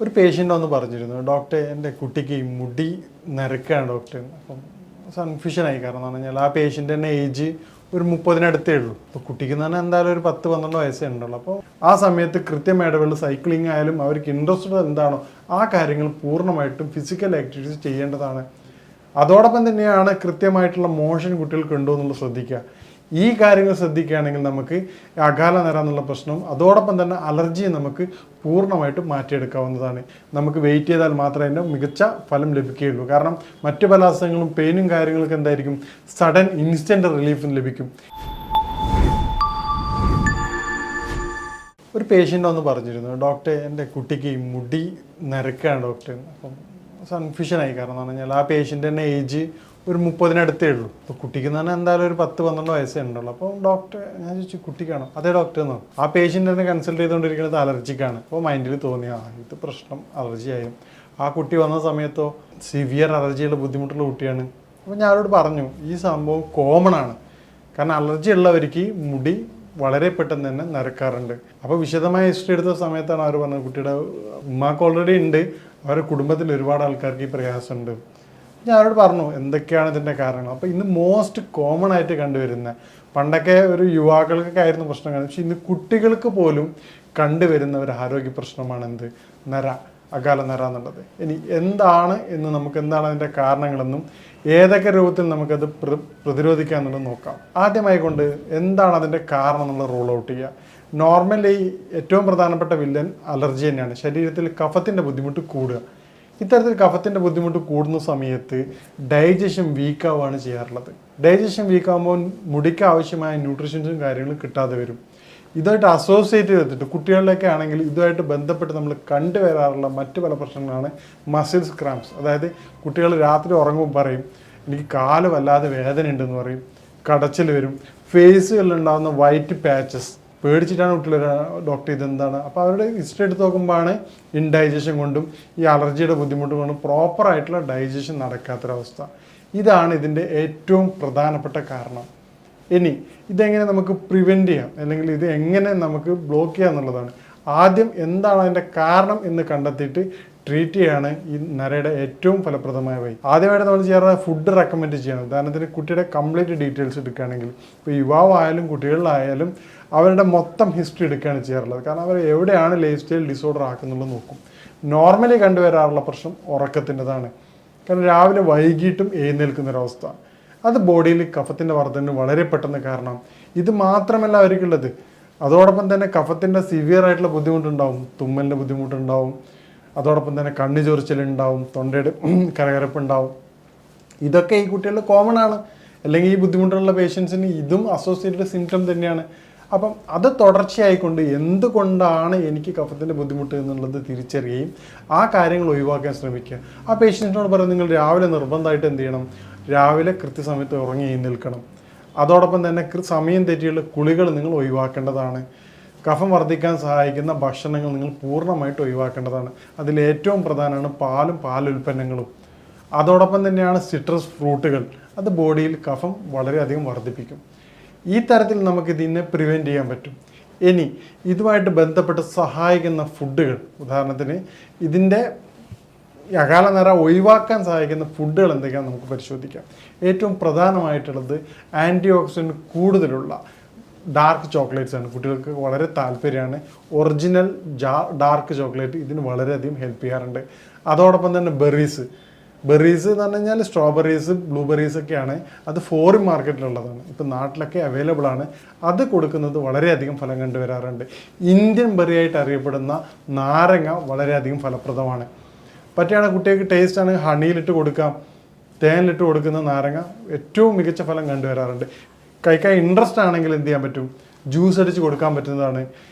ഒരു പേഷ്യൻ്റ് ഒന്ന് പറഞ്ഞിരുന്നു, ഡോക്ടറെ എൻ്റെ കുട്ടിക്ക് ഈ മുടി നരക്കാണ് ഡോക്ടർ. അപ്പം കൺഫ്യൂഷനായി. കാരണം എന്ന് പറഞ്ഞാൽ ആ പേഷ്യൻ്റ് തന്നെ ഏജ് ഒരു 30-അടുത്തേ ഉള്ളൂ. അപ്പോൾ കുട്ടിക്ക് തന്നെ എന്തായാലും ഒരു 10-12 വയസ്സേ ഉണ്ടുള്ളൂ. അപ്പോൾ ആ സമയത്ത് കൃത്യമായിട്ട് സൈക്ലിംഗ് ആയാലും അവർക്ക് ഇൻട്രസ്റ്റഡ് എന്താണോ ആ കാര്യങ്ങൾ പൂർണ്ണമായിട്ടും ഫിസിക്കൽ ആക്ടിവിറ്റീസ് ചെയ്യേണ്ടതാണ്. അതോടൊപ്പം തന്നെയാണ് കൃത്യമായിട്ടുള്ള മോഷൻ കുട്ടികൾക്ക് ഉണ്ടോ എന്നുള്ളത് ശ്രദ്ധിക്കുക. ഈ കാര്യങ്ങൾ ശ്രദ്ധിക്കുകയാണെങ്കിൽ നമുക്ക് അകാല നിര എന്നുള്ള പ്രശ്നം അതോടൊപ്പം തന്നെ അലർജിയെ നമുക്ക് പൂർണ്ണമായിട്ടും മാറ്റിയെടുക്കാവുന്നതാണ്. നമുക്ക് വെയിറ്റ് ചെയ്താൽ മാത്രമേ അതിൻ്റെ മികച്ച ഫലം ലഭിക്കുകയുള്ളൂ. കാരണം മറ്റു പല അസുഖങ്ങളും പെയിനും കാര്യങ്ങളൊക്കെ എന്തായിരിക്കും, സഡൻ ഇൻസ്റ്റൻറ്റ് റിലീഫും ലഭിക്കും. ഒരു പേഷ്യൻ്റ് ഒന്ന് പറഞ്ഞിരുന്നു, ഡോക്ടറെ എൻ്റെ കുട്ടിക്ക് ഈ മുടി നരക്കാണ് ഡോക്ടർ. അപ്പം കൺഫ്യൂഷനായി. കാരണം എന്ന് പറഞ്ഞാൽ ആ പേഷ്യൻ്റ് തന്നെ ഏജ് ഒരു 30-അടുത്തേ ഉള്ളൂ. അപ്പോൾ കുട്ടിക്ക് തന്നെ എന്തായാലും ഒരു 10-12 വയസ്സേ ഉണ്ടുള്ളൂ. അപ്പോൾ ഡോക്ടർ ഞാൻ ചോദിച്ചു, കുട്ടിക്കാണോ? അതേ ഡോക്ടർ എന്നോ. ആ പേഷ്യൻ്റ് തന്നെ കൺസൾട്ട് ചെയ്തുകൊണ്ടിരിക്കുന്നത് അലർജിക്കാണ്. അപ്പോൾ മൈൻഡിൽ തോന്നിയ ഇത് പ്രശ്നം അലർജി ആയും. ആ കുട്ടി വന്ന സമയത്തോ സിവിയർ അലർജിയുള്ള ബുദ്ധിമുട്ടുള്ള കുട്ടിയാണ്. അപ്പോൾ ഞാനോട് പറഞ്ഞു, ഈ സംഭവം കോമൺ ആണ്. കാരണം അലർജി ഉള്ളവർക്ക് മുടി വളരെ പെട്ടെന്ന് തന്നെ നരക്കാറുണ്ട്. അപ്പോൾ വിശദമായ ഹിസ്റ്ററി എടുത്ത സമയത്താണ് അവർ പറഞ്ഞത്, കുട്ടിയുടെ ഉമ്മാക്ക് ഓൾറെഡി ഉണ്ട്, അവരുടെ കുടുംബത്തിൽ ഒരുപാട് ആൾക്കാർക്ക് ഈ പ്രയാസമുണ്ട്. ഞാൻ അവരോട് പറഞ്ഞു എന്തൊക്കെയാണ് ഇതിൻ്റെ കാരണങ്ങൾ. അപ്പോൾ ഇന്ന് മോസ്റ്റ് കോമൺ ആയിട്ട് കണ്ടുവരുന്ന, പണ്ടൊക്കെ ഒരു യുവാക്കൾക്കൊക്കെ ആയിരുന്നു പ്രശ്നം, പക്ഷേ ഇന്ന് കുട്ടികൾക്ക് പോലും കണ്ടുവരുന്ന ഒരു ആരോഗ്യ പ്രശ്നമാണ് എന്ത്, നര, അകാല നര എന്നുള്ളത്. ഇനി എന്താണ് എന്താണ് അതിൻ്റെ കാരണങ്ങളെന്നും ഏതൊക്കെ രൂപത്തിൽ നമുക്കത് പ്രതിരോധിക്കാം എന്നുള്ളത് നോക്കാം. ആദ്യമായി കൊണ്ട് എന്താണ് അതിൻ്റെ കാരണം എന്നുള്ള റൂൾ ഔട്ട് ചെയ്യുക. നോർമലി ഏറ്റവും പ്രധാനപ്പെട്ട വില്ലൻ അലർജി തന്നെയാണ്. ശരീരത്തിൽ കഫത്തിൻ്റെ ബുദ്ധിമുട്ട് കൂടുക. ഇത്തരത്തിൽ കഫത്തിൻ്റെ ബുദ്ധിമുട്ട് കൂടുന്ന സമയത്ത് ഡൈജഷൻ വീക്കാവുകയാണ് ചെയ്യാറുള്ളത്. ഡൈജഷൻ വീക്കാകുമ്പോൾ മുടിക്ക് ആവശ്യമായ ന്യൂട്രീഷൻസും കാര്യങ്ങളും കിട്ടാതെ വരും. ഇതായിട്ട് അസോസിയേറ്റ് ചെയ്തിട്ട് കുട്ടികളിലൊക്കെ ആണെങ്കിൽ ഇതുമായിട്ട് ബന്ധപ്പെട്ട് നമ്മൾ കണ്ടുവരാറുള്ള മറ്റു പല പ്രശ്നങ്ങളാണ് മസിൽസ് ക്രാംസ്. അതായത് കുട്ടികൾ രാത്രി ഉറങ്ങുമ്പോൾ പറയും എനിക്ക് കാല് വല്ലാതെ വേദന ഉണ്ടെന്ന് പറയും, കടച്ചിൽ വരും, ഫേസുകളിലുണ്ടാകുന്ന വൈറ്റ് പാച്ചസ്. പേടിച്ചിട്ടാണ് കുട്ടികൾ ഡോക്ടർ ഇതെന്താണ്. അപ്പോൾ അവരുടെ ഹിസ്റ്ററി എടുത്ത് നോക്കുമ്പോഴാണ് ഇൻഡൈജഷൻ കൊണ്ടും ഈ അലർജിയുടെ ബുദ്ധിമുട്ട് കൊണ്ടും പ്രോപ്പറായിട്ടുള്ള ഡൈജഷൻ നടക്കാത്തൊരവസ്ഥ. ഇതാണ് ഇതിൻ്റെ ഏറ്റവും പ്രധാനപ്പെട്ട കാരണം. ഇനി ഇതെങ്ങനെ നമുക്ക് പ്രിവെൻറ്റ് ചെയ്യാം, അല്ലെങ്കിൽ ഇത് എങ്ങനെ നമുക്ക് ബ്ലോക്ക് ചെയ്യാം എന്നുള്ളതാണ്. ആദ്യം എന്താണ് അതിൻ്റെ കാരണം എന്ന് കണ്ടെത്തിയിട്ട് ട്രീറ്റ് ചെയ്യാണ് ഈ നരയുടെ ഏറ്റവും ഫലപ്രദമായ വഴി. ആദ്യമായിട്ട് നമ്മൾ ചെയ്യാറുള്ള ഫുഡ് റെക്കമെൻഡ് ചെയ്യണം. ഉദാഹരണത്തിന് കുട്ടിയുടെ കംപ്ലീറ്റ് ഡീറ്റെയിൽസ് എടുക്കുകയാണെങ്കിൽ, ഇപ്പോൾ യുവാവായാലും കുട്ടികളിലായാലും അവരുടെ മൊത്തം ഹിസ്റ്ററി എടുക്കുകയാണ് ചെയ്യാറുള്ളത്. കാരണം അവർ എവിടെയാണ് ലൈഫ് സ്റ്റൈൽ ഡിസോർഡർ ആക്കുന്നുള്ളത് നോക്കും. നോർമലി കണ്ടുവരാറുള്ള പ്രശ്നം ഉറക്കത്തിൻ്റെതാണ്. കാരണം രാവിലെ വൈകിട്ടും എഴുന്നേൽക്കുന്നൊരവസ്ഥ, അത് ബോഡിയിൽ കഫത്തിൻ്റെ വർധനന് വളരെ പെട്ടെന്ന് കാരണം. ഇത് മാത്രമല്ല അവർക്കുള്ളത്, അതോടൊപ്പം തന്നെ കഫത്തിൻ്റെ സിവിയർ ആയിട്ടുള്ള ബുദ്ധിമുട്ടുണ്ടാവും, തുമ്മലിൻ്റെ ബുദ്ധിമുട്ടുണ്ടാവും, അതോടൊപ്പം തന്നെ കണ്ണ് ചൊറിച്ചിലുണ്ടാവും, തൊണ്ടയുടെ കരകരപ്പുണ്ടാവും. ഇതൊക്കെ ഈ കുട്ടികളിൽ കോമൺ ആണ്. അല്ലെങ്കിൽ ഈ ബുദ്ധിമുട്ടുള്ള പേഷ്യൻസിന് ഇതും അസോസിയേറ്റഡ് സിംറ്റം തന്നെയാണ്. അപ്പം അത് തുടർച്ചയായിക്കൊണ്ട് എന്തുകൊണ്ടാണ് എനിക്ക് കഫത്തിൻ്റെ ബുദ്ധിമുട്ട് എന്നുള്ളത് തിരിച്ചറിയുകയും ആ കാര്യങ്ങൾ ഒഴിവാക്കാൻ ശ്രമിക്കുക. ആ പേഷ്യൻസിനോട് പറയുന്നത് നിങ്ങൾ രാവിലെ നിർബന്ധമായിട്ട് എന്ത് ചെയ്യണം, രാവിലെ കൃത്യസമയത്ത് ഉറങ്ങി എഴുന്നേൽക്കണം. അതോടൊപ്പം തന്നെ സമയം തെറ്റിയുള്ള കുളികൾ നിങ്ങൾ ഒഴിവാക്കേണ്ടതാണ്. കഫം വർദ്ധിക്കാൻ സഹായിക്കുന്ന ഭക്ഷണങ്ങൾ നിങ്ങൾ പൂർണ്ണമായിട്ട് ഒഴിവാക്കേണ്ടതാണ്. അതിലേറ്റവും പ്രധാനമാണ് പാലും പാലുൽപ്പന്നങ്ങളും. അതോടൊപ്പം തന്നെയാണ് സിട്രസ് ഫ്രൂട്ടുകൾ. അത് ബോഡിയിൽ കഫം വളരെയധികം വർദ്ധിപ്പിക്കും. ഈ തരത്തിൽ നമുക്കിതിനെ പ്രിവെൻറ്റ് ചെയ്യാൻ പറ്റും. ഇനി ഇതുമായിട്ട് ബന്ധപ്പെട്ട് സഹായിക്കുന്ന ഫുഡുകൾ, ഉദാഹരണത്തിന് ഇതിൻ്റെ അകാല നര ഒഴിവാക്കാൻ സഹായിക്കുന്ന ഫുഡുകൾ എന്തൊക്കെയാണെന്ന് നമുക്ക് പരിശോധിക്കാം. ഏറ്റവും പ്രധാനമായിട്ടുള്ളത് ആൻറ്റി ഓക്സിഡൻറ്റ് കൂടുതലുള്ള ഡാർക്ക് ചോക്ലേറ്റ്സ് ആണ്. കുട്ടികൾക്ക് വളരെ താല്പര്യമാണ്. ഒറിജിനൽ ഡാർക്ക് ചോക്ലേറ്റ് ഇതിന് വളരെയധികം ഹെൽപ്പ് ചെയ്യാറുണ്ട്. അതോടൊപ്പം തന്നെ ബെറീസ് എന്ന് പറഞ്ഞു കഴിഞ്ഞാൽ സ്ട്രോബെറീസ്, ബ്ലൂബെറീസ് ഒക്കെയാണ്. അത് ഫോറിൻ മാർക്കറ്റിലുള്ളതാണ്, ഇപ്പം നാട്ടിലൊക്കെ അവൈലബിൾ ആണ്. അത് കൊടുക്കുന്നത് വളരെയധികം ഫലം കണ്ടുവരാറുണ്ട്. ഇന്ത്യൻ ബെറി ആയിട്ട് അറിയപ്പെടുന്ന നാരങ്ങ വളരെയധികം ഫലപ്രദമാണ്. പറ്റിയാണ് കുട്ടികൾക്ക് ടേസ്റ്റാണ്, ഹണിയിലിട്ട് കൊടുക്കാം, തേനിലിട്ട് കൊടുക്കുന്ന നാരങ്ങ ഏറ്റവും മികച്ച ഫലം കണ്ടുവരാറുണ്ട്. കഴിക്കാൻ ഇൻട്രസ്റ്റ് ആണെങ്കിൽ എന്ത് ചെയ്യാൻ പറ്റും, ജ്യൂസ് അടിച്ച് കൊടുക്കാൻ പറ്റുന്നതാണ്.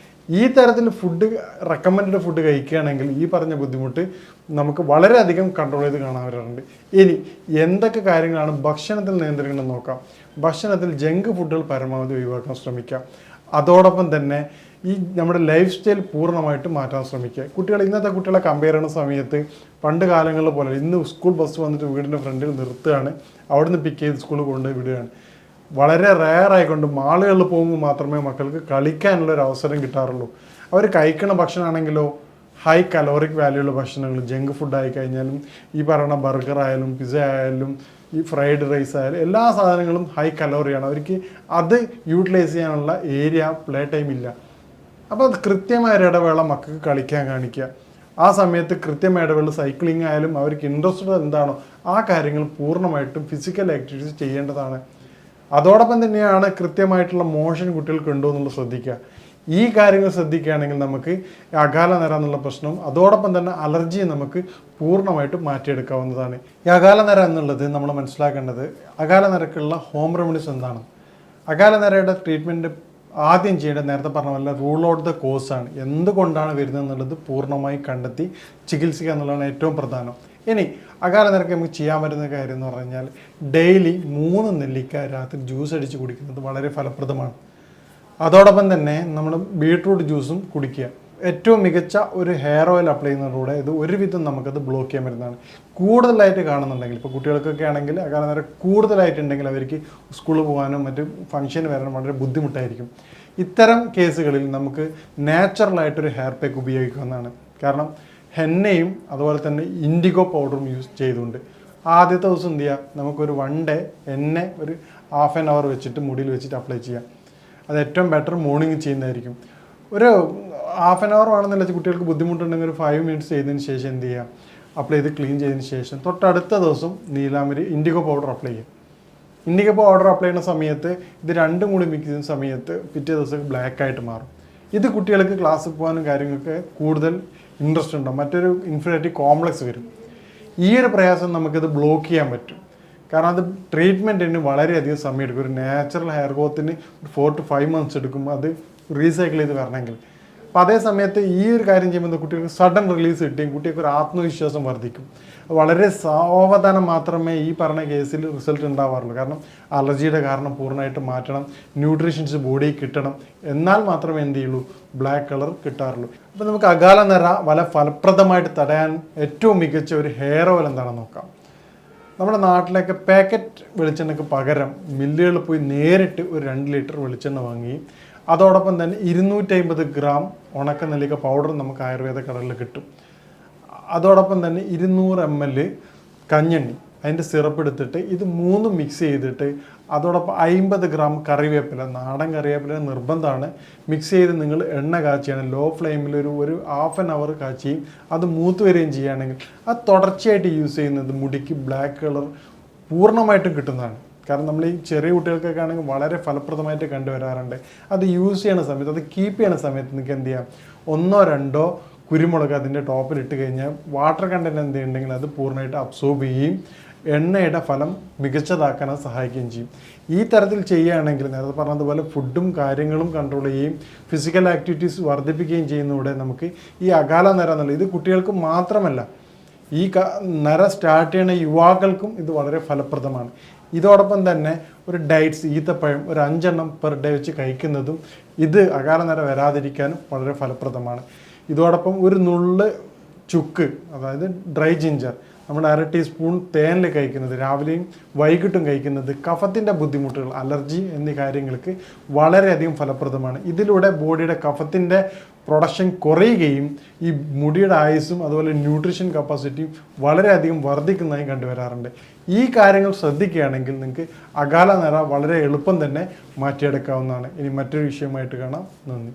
ഈ തരത്തിൽ ഫുഡ് റെക്കമെൻഡ് ഫുഡ് കഴിക്കുകയാണെങ്കിൽ ഈ പറഞ്ഞ ബുദ്ധിമുട്ട് നമുക്ക് വളരെയധികം കൺട്രോൾ ചെയ്ത് കാണാൻ വരാറുണ്ട്. ഇനി എന്തൊക്കെ കാര്യങ്ങളാണ് ഭക്ഷണത്തിൽ നിയന്ത്രിക്കണമെന്ന് നോക്കാം. ഭക്ഷണത്തിൽ ജങ്ക് ഫുഡുകൾ പരമാവധി ഒഴിവാക്കാൻ ശ്രമിക്കാം. അതോടൊപ്പം തന്നെ ഈ നമ്മുടെ ലൈഫ് സ്റ്റൈൽ പൂർണ്ണമായിട്ട് മാറ്റാൻ ശ്രമിക്കുക. ഇന്നത്തെ കുട്ടികളെ കമ്പയർ ചെയ്യുന്ന സമയത്ത് പണ്ട് കാലങ്ങളിൽ പോലെ ഇന്ന് സ്കൂൾ ബസ് വന്നിട്ട് വീടിൻ്റെ ഫ്രണ്ടിൽ നിർത്തുകയാണ്, അവിടുന്ന് പിക്ക് ചെയ്ത് സ്കൂളിൽ കൊണ്ടുപോയി വിടുകയാണ്. വളരെ റെയറായിക്കൊണ്ട് മാളുകളിൽ പോകുമ്പോൾ മാത്രമേ മക്കൾക്ക് കളിക്കാനുള്ളൊരു അവസരം കിട്ടാറുള്ളൂ. അവർ കഴിക്കണ ഭക്ഷണമാണെങ്കിലോ ഹൈ കലോറിക് വാല്യൂ ഉള്ള ഭക്ഷണങ്ങൾ, ജങ്ക് ഫുഡ് ആയി കഴിഞ്ഞാലും ഈ പറയുന്ന ബർഗർ ആയാലും പിസ്സ ആയാലും ഈ ഫ്രൈഡ് റൈസ് ആയാലും എല്ലാ സാധനങ്ങളും ഹൈ കലോറിയാണ്. അവർക്ക് അത് യൂട്ടിലൈസ് ചെയ്യാനുള്ള ഏരിയ പ്ലേ ടൈം ഇല്ല. അപ്പോൾ അത് കൃത്യമായ ഒരു ഇടവേള മക്കൾക്ക് കളിക്കാൻ കാണിക്കുക. ആ സമയത്ത് കൃത്യമായ ഇടവേള സൈക്ലിംഗ് ആയാലും അവർക്ക് ഇൻട്രസ്റ്റഡ് എന്താണോ ആ കാര്യങ്ങൾ പൂർണ്ണമായിട്ടും ഫിസിക്കൽ ആക്ടിവിറ്റീസ് ചെയ്യേണ്ടതാണ്. അതോടൊപ്പം തന്നെയാണ് കൃത്യമായിട്ടുള്ള മോഷൻ കുട്ടികൾക്ക് ഉണ്ടോ എന്നുള്ളത് ശ്രദ്ധിക്കുക. ഈ കാര്യങ്ങൾ ശ്രദ്ധിക്കുകയാണെങ്കിൽ നമുക്ക് അകാല നര എന്നുള്ള പ്രശ്നവും അതോടൊപ്പം തന്നെ അലർജിയും നമുക്ക് പൂർണ്ണമായിട്ടും മാറ്റിയെടുക്കാവുന്നതാണ്. ഈ അകാല നര എന്നുള്ളത് നമ്മൾ മനസ്സിലാക്കേണ്ടത്, അകാല നരക്കുള്ള ഹോം റെമഡീസ് എന്താണ്. അകാല നരയുടെ ട്രീറ്റ്മെൻറ്റ് ആദ്യം ചെയ്യേണ്ടത് നേരത്തെ പറഞ്ഞ പോലെ റൂൾ ഔട്ട് ദ കോസാണ്. എന്തുകൊണ്ടാണ് വരുന്നത് എന്നുള്ളത് പൂർണ്ണമായി കണ്ടെത്തി ചികിത്സിക്കുക എന്നുള്ളതാണ് ഏറ്റവും പ്രധാനം. ഇനി അകാല നരക്ക് നമുക്ക് ചെയ്യാൻ പറ്റുന്ന കാര്യം എന്ന് പറഞ്ഞാൽ ഡെയിലി 3 നെല്ലിക്ക രാത്രി ജ്യൂസ് അടിച്ച് കുടിക്കുന്നത് വളരെ ഫലപ്രദമാണ്. അതോടൊപ്പം തന്നെ നമ്മൾ ബീട്രൂട്ട് ജ്യൂസും കുടിക്കുക. ഏറ്റവും മികച്ച ഒരു ഹെയർ ഓയിൽ അപ്ലൈ ചെയ്യുന്നതിലൂടെ ഇത് ഒരുവിധം നമുക്കത് ബ്ലോക്ക് ചെയ്യാൻ പറ്റുന്നതാണ്. കൂടുതലായിട്ട് കാണുന്നുണ്ടെങ്കിൽ, ഇപ്പോൾ കുട്ടികൾക്കൊക്കെ ആണെങ്കിൽ അകാല നര കൂടുതലായിട്ടുണ്ടെങ്കിൽ അവർക്ക് സ്കൂളിൽ പോകാനും മറ്റ് ഫംഗ്ഷന് വരാനും വളരെ ബുദ്ധിമുട്ടായിരിക്കും. ഇത്തരം കേസുകളിൽ നമുക്ക് നാച്ചുറലായിട്ടൊരു ഹെയർ പാക്ക് ഉപയോഗിക്കാവുന്നതാണ്. കാരണം ഹെന്നയും അതുപോലെ തന്നെ ഇൻഡിഗോ പൗഡറും യൂസ് ചെയ്തുകൊണ്ട് ആദ്യത്തെ ദിവസം എന്ത് ചെയ്യുക, നമുക്കൊരു 1 ഡേ എണ്ണ ഒരു ½ ആൻ അവർ വെച്ചിട്ട് മുടിയിൽ വെച്ചിട്ട് അപ്ലൈ ചെയ്യാം. അത് ഏറ്റവും ബെറ്റർ മോർണിംഗ് ചെയ്യുന്നതായിരിക്കും. ഒരു ½ ആൻ അവർ വേണമെന്നല്ല, കുട്ടികൾക്ക് ബുദ്ധിമുട്ടുണ്ടെങ്കിൽ ഒരു 5 മിനിറ്റ്സ് ചെയ്തതിന് ശേഷം എന്ത് ചെയ്യുക, അപ്ലൈ ചെയ്ത് ക്ലീൻ ചെയ്തതിന് ശേഷം തൊട്ടടുത്ത ദിവസം നീലാമരി ഇൻഡിഗോ പൗഡർ അപ്ലൈ ചെയ്യുക. ഇൻഡിഗോ പൗഡർ അപ്ലൈ ചെയ്യുന്ന സമയത്ത് ഇത് രണ്ടും കൂടി മിക്സ് ചെയ്യുന്ന സമയത്ത് പിറ്റേ ദിവസം ബ്ലാക്ക് ആയിട്ട് മാറും. ഇത് കുട്ടികൾക്ക് ക്ലാസ്സിൽ പോകാനും കാര്യങ്ങൾക്ക് കൂടുതൽ ഇൻട്രസ്റ്റ് ഉണ്ടാവും. മറ്റൊരു ഇൻഫീരിയോറിറ്റി കോംപ്ലക്സ് വരും. ഈ ഒരു പ്രയാസം നമുക്കിത് ബ്ലോക്ക് ചെയ്യാൻ പറ്റും. കാരണം അത് ട്രീറ്റ്മെൻറ്റിന് വളരെയധികം സമയം എടുക്കും. ഒരു നാച്ചുറൽ ഹെയർ ഗ്രോത്തിന് 4 to 5 months എടുക്കും അത് റീസൈക്കിൾ ചെയ്ത് വരണമെങ്കിൽ. അപ്പോൾ അതേ സമയത്ത് ഈ ഒരു കാര്യം ചെയ്യുമ്പോൾ കുട്ടികൾക്ക് സഡൻ റിലീസ് കിട്ടുകയും കുട്ടികൾക്ക് ഒരു ആത്മവിശ്വാസം വർദ്ധിക്കും. വളരെ സാവധാനം മാത്രമേ ഈ പറഞ്ഞ കേസിൽ റിസൾട്ട് ഉണ്ടാവാറുള്ളൂ. കാരണം അലർജിയുടെ കാരണം പൂർണ്ണമായിട്ട് മാറ്റണം, ന്യൂട്രീഷൻസ് ബോഡിയിൽ കിട്ടണം, എന്നാൽ മാത്രമേ എന്ത് ചെയ്യുള്ളൂ ബ്ലാക്ക് കളർ കിട്ടാറുള്ളൂ. അപ്പോൾ നമുക്ക് അകാല നര വളരെ ഫലപ്രദമായിട്ട് തടയാൻ ഏറ്റവും മികച്ച ഒരു ഹെയർ ഓയിൽ എന്താണെന്ന് നോക്കാം. നമ്മുടെ നാട്ടിലൊക്കെ പാക്കറ്റ് വെളിച്ചെണ്ണയ്ക്ക് പകരം മില്ലുകളിൽ പോയി നേരിട്ട് ഒരു 2 ലിറ്റർ വെളിച്ചെണ്ണ വാങ്ങി അതോടൊപ്പം തന്നെ 250 ഗ്രാം ഉണക്ക നെല്ലിക്ക പൗഡർ നമുക്ക് ആയുർവേദ കടകളിൽ കിട്ടും. അതോടൊപ്പം തന്നെ 200 ml കഞ്ഞെണ്ണി അതിൻ്റെ സിറപ്പ് എടുത്തിട്ട് ഇത് 3 മിക്സ് ചെയ്തിട്ട് അതോടൊപ്പം 50 ഗ്രാം കറിവേപ്പില, നാടൻ കറിവേപ്പില നിർബന്ധമാണ്, മിക്സ് ചെയ്ത് നിങ്ങൾ എണ്ണ കാച്ചിയാണ് ലോ ഫ്ലെയിമിൽ ഒരു ½ ആൻ അവർ കാച്ചിയും അത് മൂത്ത് വരികയും ചെയ്യുകയാണെങ്കിൽ അത് തുടർച്ചയായിട്ട് യൂസ് ചെയ്യുന്നത് മുടിക്ക് ബ്ലാക്ക് കളർ പൂർണ്ണമായിട്ടും കിട്ടുന്നതാണ്. കാരണം നമ്മൾ ഈ ചെറിയ കുട്ടികൾക്കൊക്കെ ആണെങ്കിൽ വളരെ ഫലപ്രദമായിട്ട് കണ്ടുവരാറുണ്ട്. അത് യൂസ് ചെയ്യണ സമയത്ത്, അത് കീപ്പ് ചെയ്യണ സമയത്ത് നിങ്ങൾക്ക് എന്ത് ചെയ്യാം, 1 or 2 കുരുമുളക് അതിൻ്റെ ടോപ്പിൽ ഇട്ട് കഴിഞ്ഞാൽ വാട്ടർ കണ്ടൻറ്റ് എന്തുണ്ടെങ്കിൽ അത് പൂർണ്ണമായിട്ട് അബ്സോർബ് ചെയ്യുകയും എണ്ണയുടെ ഫലം മികച്ചതാക്കാൻ അത് സഹായിക്കുകയും ചെയ്യും. ഈ തരത്തിൽ ചെയ്യുകയാണെങ്കിൽ നേരത്തെ പറഞ്ഞതുപോലെ ഫുഡും കാര്യങ്ങളും കൺട്രോൾ ചെയ്യുകയും ഫിസിക്കൽ ആക്ടിവിറ്റീസ് വർദ്ധിപ്പിക്കുകയും ചെയ്യുന്നതോടെ നമുക്ക് ഈ അകാല നര എന്നുള്ളത് ഇത് കുട്ടികൾക്ക് മാത്രമല്ല, ഈ നര സ്റ്റാർട്ട് ചെയ്യുന്ന യുവാക്കൾക്കും ഇത് വളരെ ഫലപ്രദമാണ്. ഇതോടൊപ്പം തന്നെ ഒരു ഡയറ്റ്സ് ഈത്തപ്പഴം ഒരു 5 എണ്ണം പെർ ഡേ വെച്ച് കഴിക്കുന്നതും ഇത് അകാല നര വരാതിരിക്കാനും വളരെ ഫലപ്രദമാണ്. ഇതോടൊപ്പം ഒരു നുള്ള് ചുക്ക്, അതായത് ഡ്രൈ ജിഞ്ചർ നമ്മുടെ 1/2 ടീസ്പൂൺ തേനിൽ കഴിക്കുന്നത്, രാവിലെയും വൈകിട്ടും കഴിക്കുന്നത് കഫത്തിൻ്റെ ബുദ്ധിമുട്ടുകൾ, അലർജി എന്നീ കാര്യങ്ങൾക്ക് വളരെയധികം ഫലപ്രദമാണ്. ഇതിലൂടെ ബോഡിയുടെ കഫത്തിൻ്റെ പ്രൊഡക്ഷൻ കുറയുകയും ഈ മുടിയുടെ ആയുസ്സും അതുപോലെ ന്യൂട്രീഷൻ കപ്പാസിറ്റിയും വളരെയധികം വർദ്ധിക്കുന്നതായി കണ്ടുവരാറുണ്ട്. ഈ കാര്യങ്ങൾ ശ്രദ്ധിക്കുകയാണെങ്കിൽ നിങ്ങൾക്ക് അകാല നര വളരെ എളുപ്പം തന്നെ മാറ്റിയെടുക്കാവുന്നതാണ്. ഇനി മറ്റൊരു വിഷയമായിട്ട് കാണാം. നന്ദി.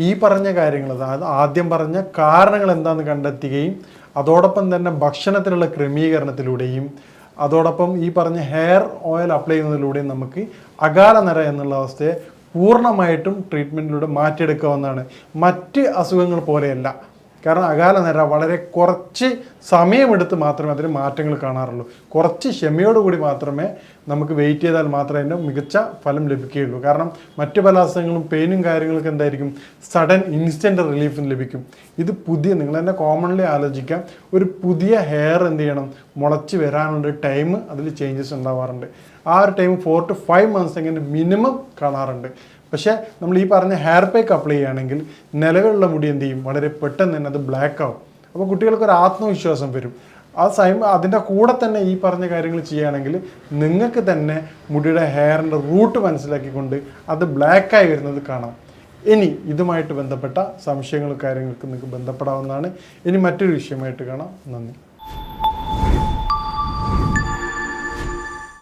ഈ പറഞ്ഞ കാര്യങ്ങൾ, അതായത് ആദ്യം പറഞ്ഞ കാരണങ്ങൾ എന്താണെന്ന് കണ്ടെത്തുകയും അതോടൊപ്പം തന്നെ ഭക്ഷണത്തിലുള്ള ക്രമീകരണത്തിലൂടെയും അതോടൊപ്പം ഈ പറഞ്ഞ ഹെയർ ഓയിൽ അപ്ലൈ ചെയ്യുന്നതിലൂടെയും നമുക്ക് അകാല നര എന്നുള്ള അവസ്ഥയെ പൂർണ്ണമായിട്ടും ട്രീറ്റ്മെൻറ്റിലൂടെ മാറ്റിയെടുക്കാവുന്നതാണ്. മറ്റ് അസുഖങ്ങൾ പോലെയല്ല. കാരണം അകാല നര വളരെ കുറച്ച് സമയമെടുത്ത് മാത്രമേ അതിന് മാറ്റങ്ങൾ കാണാറുള്ളൂ. കുറച്ച് ക്ഷമയോടുകൂടി മാത്രമേ നമുക്ക് വെയിറ്റ് ചെയ്താൽ മാത്രമേ അതിൻ്റെ മികച്ച ഫലം ലഭിക്കുകയുള്ളൂ. കാരണം മറ്റു പല അസുഖങ്ങളും പെയിനും കാര്യങ്ങളൊക്കെ എന്തായിരിക്കും, സഡൻ ഇൻസ്റ്റൻറ്റ് റിലീഫ് ലഭിക്കും. ഇത് പുതിയ, നിങ്ങൾ തന്നെ കോമൺലി ആലോചിക്കാം, ഒരു പുതിയ ഹെയർ എന്ത് ചെയ്യണം, മുളച്ച് വരാനുള്ള ടൈം അതിൽ ചേഞ്ചസ് ഉണ്ടാവാറുണ്ട്. ആ ഒരു ടൈം 4 to 5 months എങ്ങനെ മിനിമം കാണാറുണ്ട്. പക്ഷേ നമ്മൾ ഈ പറഞ്ഞ ഹെയർ പാക്ക് അപ്ലൈ ചെയ്യുകയാണെങ്കിൽ നിലവിലുള്ള മുടി എന്ത് ചെയ്യും, വളരെ പെട്ടെന്ന് തന്നെ അത് ബ്ലാക്ക് ആവും. അപ്പോൾ കുട്ടികൾക്കൊരു ആത്മവിശ്വാസം വരും. ആ അതിൻ്റെ കൂടെ തന്നെ ഈ പറഞ്ഞ കാര്യങ്ങൾ ചെയ്യുകയാണെങ്കിൽ നിങ്ങൾക്ക് തന്നെ മുടിയുടെ ഹെയറിൻ്റെ റൂട്ട് മനസ്സിലാക്കിക്കൊണ്ട് അത് ബ്ലാക്കായി വരുന്നത് കാണാം. ഇനി ഇതുമായിട്ട് ബന്ധപ്പെട്ട സംശയങ്ങളും കാര്യങ്ങൾക്ക് നിങ്ങൾക്ക് ബന്ധപ്പെടാവുന്നതാണ്. ഇനി മറ്റൊരു വിഷയമായിട്ട് കാണാം. നന്ദി.